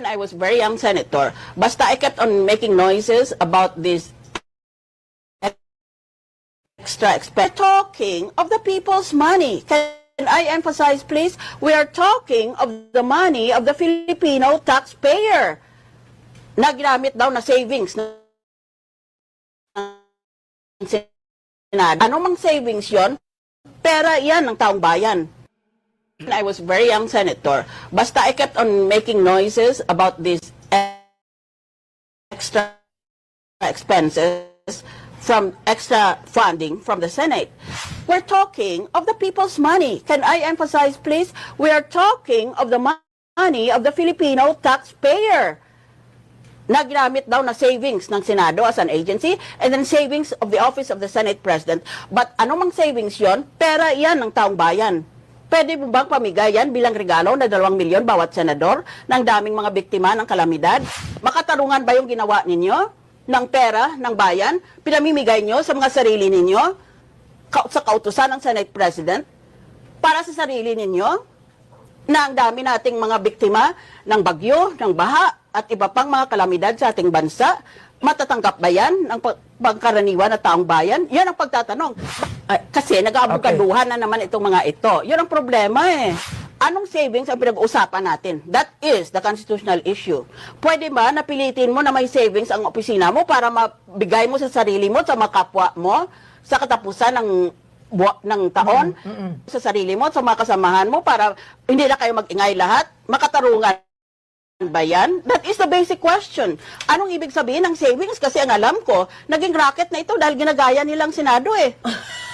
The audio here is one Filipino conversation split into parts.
I was very young senator, basta I kept on making noises about this extra expense. Talking of the people's money. Can I emphasize, please? We are talking of the money of the Filipino taxpayer. Naginamit daw na savings ng Senado. Ano mang savings yon? Pera yan ng taong bayan. I was very young senator, basta I kept on making noises about this extra expenses from extra funding from the Senate. We're talking of the people's money. Can I emphasize, please? We are talking of the money of the Filipino taxpayer. Naginamit daw na savings ng Senado as an agency and then savings of the office of the Senate President. But ano mang savings yon? Pera yan ng taong bayan. Pwede mo bang pamigay yan bilang regalo na 2 milyon bawat senador ng daming mga biktima ng kalamidad? Makatarungan ba yung ginawa ninyo ng pera ng bayan? Pinamimigay nyo sa mga sarili ninyo? Sa kautusan ng Senate President? Para sa sarili ninyo? Na ang dami nating mga biktima ng bagyo, ng baha, at iba pang mga kalamidad sa ating bansa? Matatanggap ba yan ng pagkaraniwan na taong bayan? Yan ang pagtatanong. Kasi nag-aabugaduhan na naman itong mga ito. Yun ang problema eh. Anong savings ang pinag-uusapan natin? That is the constitutional issue. Pwede ba napilitin mo na may savings ang opisina mo para mabigay mo sa sarili mo, sa mga kapwa mo, sa katapusan ng taon, sa sarili mo, sa mga kasamahan mo, para hindi na kayo mag-ingay lahat? Makatarungan ba yan? That is the basic question. Anong ibig sabihin ng savings? Kasi ang alam ko, naging racket na ito dahil ginagaya nilang Senado eh.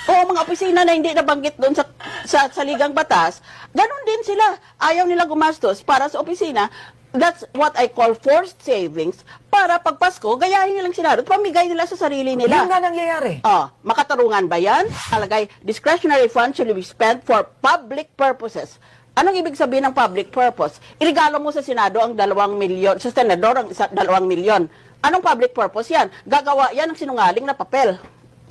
O mga opisina na hindi nabanggit doon sa ligang batas, ganun din sila. Ayaw nila gumastos para sa opisina. That's what I call forced savings para pag Pasko, gayahin nilang Senado at pamigay nila sa sarili nila. Yan nga nangyayari. Makatarungan ba yan? Talagay, discretionary funds should be spent for public purposes. Anong ibig sabihin ng public purpose? Irigalo mo sa Senado ang 2 milyon, sa Senador ang 2 milyon. Anong public purpose yan? Gagawa yan ng sinungaling na papel.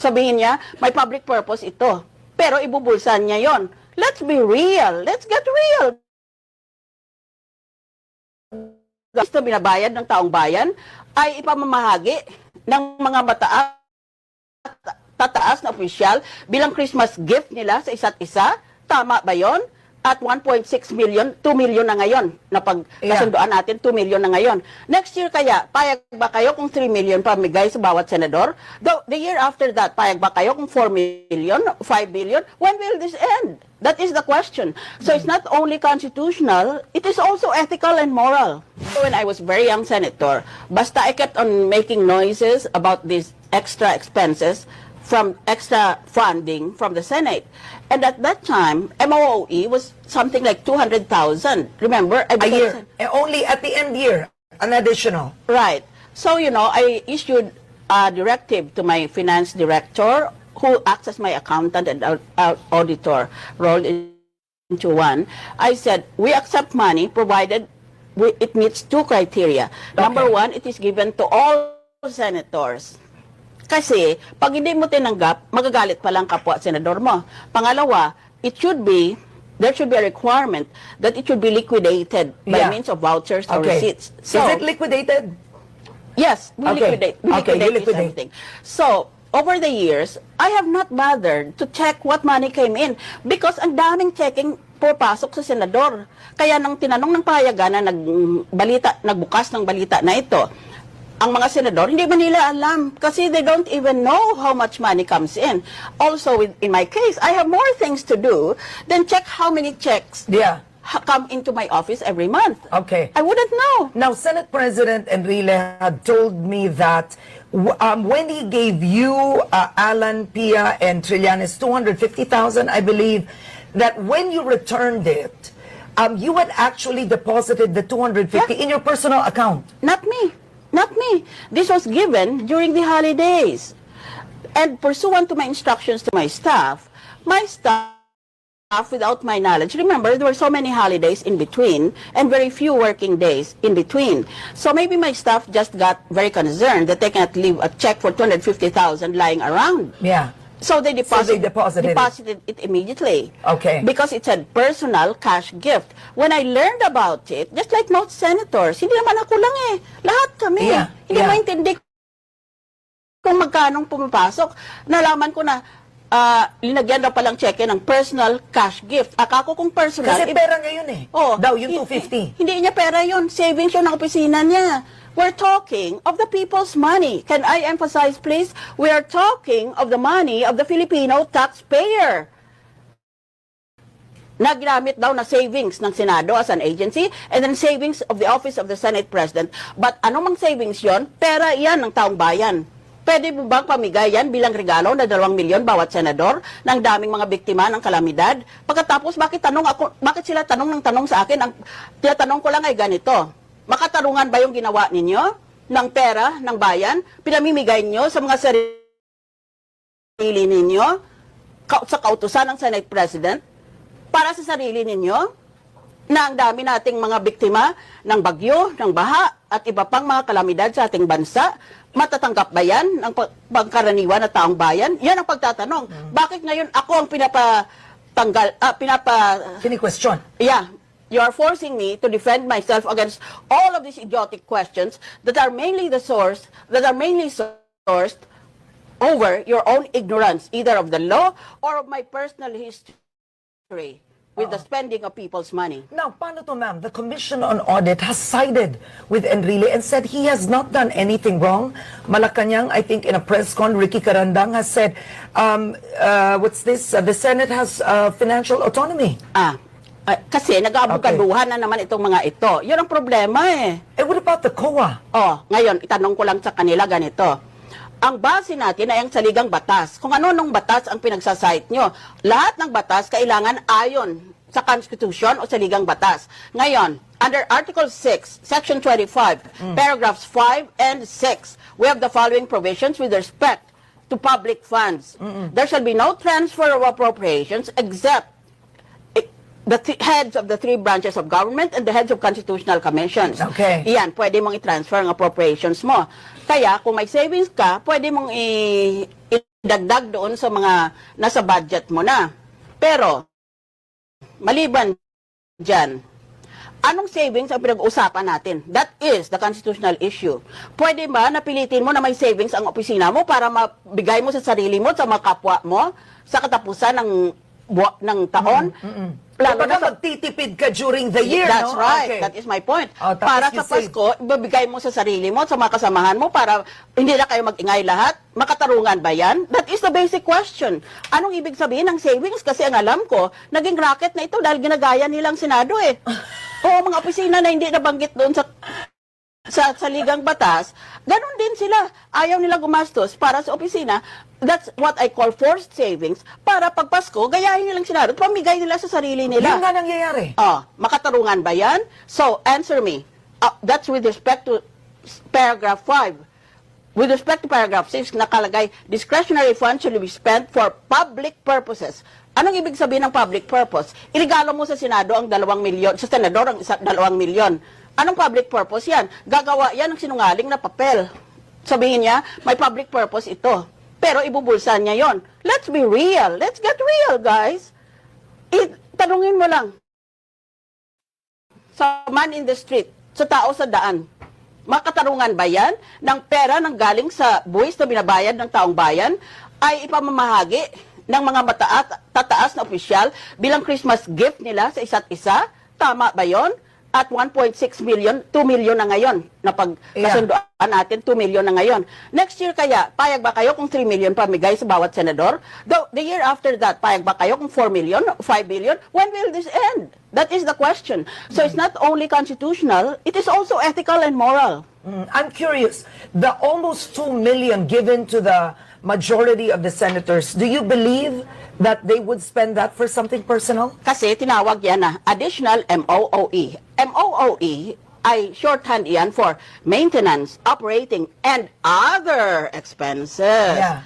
Sabihin niya, may public purpose ito. Pero ibubulsan niya yon. Let's be real. Let's get real. Gusto binabayad ng taong bayan ay ipamamahagi ng mga tataas na opisyal bilang Christmas gift nila sa isa't isa. Tama ba yon? At 1.6 million, 2 million na ngayon. Na pag kasunduan natin, 2 million na ngayon. Next year kaya, payag ba kayo kung 3 million pamigay sa bawat senador? The year after that, payag ba kayo kung 4 million, 5 million? When will this end? That is the question. So it's not only constitutional, it is also ethical and moral. So when I was very young senator, basta I kept on making noises about these extra expenses from extra funding from the Senate. And at that time, MOOE was something like 200,000. Remember? A year. Only at the end year, an additional. Right. So, you know, I issued a directive to my finance director, who acts as my accountant and auditor, rolled into one. I said, we accept money provided it meets 2 criteria. Okay. Number 1, it is given to all senators. Kasi, pag hindi mo tinanggap, magagalit pa lang kapwa senador mo. Pangalawa, there should be a requirement that it should be liquidated by means of vouchers or receipts. So, is it liquidated? Yes, we liquidate everything. So, over the years, I have not bothered to check what money came in because ang daming checking pupasok sa senador. Kaya nang tinanong ng payagan na nagbukas ng balita na ito, ang mga senador, hindi man nila alam kasi they don't even know how much money comes in. Also, in my case, I have more things to do than check how many checks come into my office every month. Okay. I wouldn't know. Now, Senate President Enrile had told me that when he gave you, Alan, Pia, and Trillanes 250,000, I believe, that when you returned it, you had actually deposited the 250 in your personal account. Not me. Not me. This was given during the holidays. And pursuant to my instructions to my staff, without my knowledge, remember, there were so many holidays in between and very few working days in between. So maybe my staff just got very concerned that they cannot leave a check for 250,000 lying around. Yeah. So they deposited it immediately. Okay. Because it's a personal cash gift. When I learned about it, just like most senators, hindi naman ako lang eh. Lahat kami. Yeah, Hindi yeah. maintindihan kung magkanong pumapasok. Nalaman ko na linagyan daw palang cheque ng personal cash gift. Akako kung personal. Kasi pera niya yun eh. Daw, yung 250. Hindi niya pera yun. Savings yun ng opisina niya. We're talking of the people's money. Can I emphasize, please? We are talking of the money of the Filipino taxpayer. Na ginamit daw na savings ng Senado as an agency and then savings of the Office of the Senate President. But ano mang savings yon? Pera yan ng taong bayan. Pwede mo bang pamigay yan bilang regalo na 2 milyon bawat senador ng daming mga biktima ng kalamidad? Pagkatapos, bakit sila tanong ng tanong sa akin? Ang tinatanong ko lang ay ganito. Makatarungan ba yung ginawa ninyo ng pera ng bayan? Pinamimigay nyo sa mga sarili ninyo sa kautusan ng Senate President para sa sarili ninyo na ang dami nating mga biktima ng bagyo, ng baha at iba pang mga kalamidad sa ating bansa. Matatanggap ba yan ng pangkaraniwan na taong bayan? Yan ang pagtatanong. Bakit ngayon ako ang Kini-question. Yeah. You are forcing me to defend myself against all of these idiotic questions that are mainly sourced over your own ignorance, either of the law or of my personal history with the spending of people's money. Now, paano to, ma'am? The Commission on Audit has sided with Enrile and said he has not done anything wrong. Malacanang, I think in a press con, Ricky Carandang has said, what's this? The Senate has financial autonomy. Kasi nag-aabugaduhan na naman itong mga ito. Yun ang problema eh. What about the COA? Ngayon, itanong ko lang sa kanila ganito. Ang base natin ay ang saligang batas. Kung ano nung batas ang pinagsasite nyo. Lahat ng batas kailangan ayon sa Constitution o saligang batas. Ngayon, under Article 6, Section 25, Paragraphs 5 and 6, we have the following provisions with respect to public funds. There shall be no transfer of appropriations except the heads of the 3 branches of government and the heads of constitutional commissions. Okay. Iyan, pwede mong i-transfer ang appropriations mo. Kaya, kung may savings ka, pwede mong idagdag doon sa mga nasa budget mo na. Pero, maliban dyan, anong savings ang pinag-uusapan natin? That is the constitutional issue. Pwede ba napilitin mo na may savings ang opisina mo para mabigay mo sa sarili mo, sa mga kapwa mo, sa katapusan ng taon? Lalo na magtitipid ka during the year, That's no? right. Okay. That is my point. Tapos Para you sa Pasko, ibabigay mo sa sarili mo, sa mga kasamahan mo, para hindi na kayo mag-ingay lahat. Makatarungan ba yan? That is the basic question. Anong ibig sabihin ng savings? Kasi ang alam ko, naging racket na ito dahil ginagaya nilang Senado eh. Oo, mga opisina na hindi nabanggit doon sa ligang batas, ganun din sila. Ayaw nila gumastos para sa opisina. That's what I call forced savings. Para pag Pasko, gayahin nilang Senado at pamigay nila sa sarili nila. Yun nga nangyayari. Makatarungan ba yan? So, answer me. That's with respect to paragraph 5. With respect to paragraph 6, nakalagay, discretionary funds should be spent for public purposes. Anong ibig sabihin ng public purpose? Iregalo mo sa Senado ang 2 milyon, sa Senador ang 2 milyon. Anong public purpose yan? Gagawa yan ng sinungaling na papel. Sabihin niya, may public purpose ito. Pero ibubulsan niya yon. Let's be real. Let's get real, guys. Tanungin mo lang. Sa man in the street, sa tao sa daan, makatarungan ba yan ng pera ng galing sa buwis na binabayad ng taong bayan ay ipamamahagi ng mga tataas na opisyal bilang Christmas gift nila sa isa't isa? Tama ba yon? At 1.6 million, 2 million na ngayon. Na pagkasundoan natin, 2 million na ngayon. Next year kaya, payag ba kayo kung 3 million pamigay sa bawat senador? The year after that, payag ba kayo kung 4 million, 5 million? When will this end? That is the question. So it's not only constitutional, it is also ethical and moral. I'm curious, the almost 2 million given to the majority of the senators, do you believe that they would spend that for something personal? Kasi tinawag yan na additional MOOE. MOOE ay shorthand yan for maintenance, operating, and other expenses. Yeah.